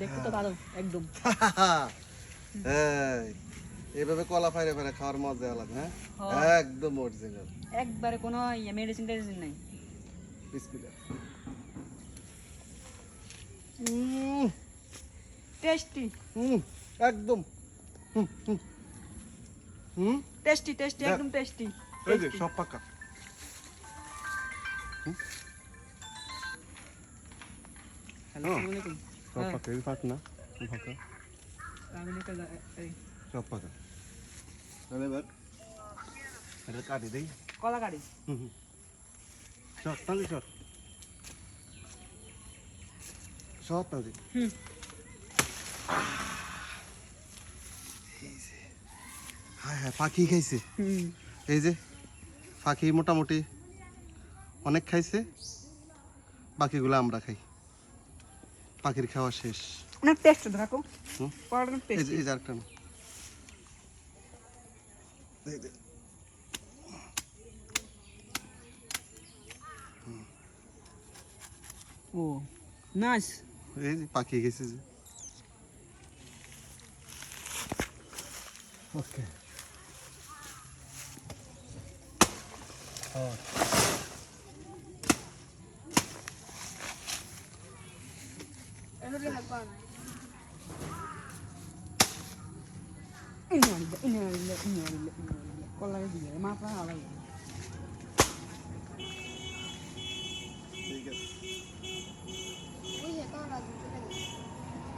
দেখতে তো ভালো একদম। এইভাবে কলা ফাইরে ফাইরে খাওয়ার মজা আলাদা। হ্যাঁ একদম অরিজিনাল, একবারে কোনো মেডিসিন টেডিসিন নাই। বিসমিল্লাহ। টেস্টি একদম টেস্টি টেস্টি একদম টেস্টি। এই যে সব পাকা। আসসালামু আলাইকুম। সব পাকা, এই পাক না পাকা, আমি নিতে এই সব পাকা। তাহলে এবার এটা কাটি দেই, কলা কাটি। শর্ট তাহলে শর্ট শর্ট তাহলে। হ্যাঁ হ্যাঁ পাখি খাইছে। এই যে পাখি মোটামুটি অনেক খাইছে, বাকিগুলো আমরা খাই। পাখির খাওয়া শেষ। অনেক টেস্ট দেখো। এই যে আরেকটা না। ও নাইস। এই যে পাখি গেছে যে। ওকে কলা দিয়ে মাথা আলাদা। ঠিক আছে।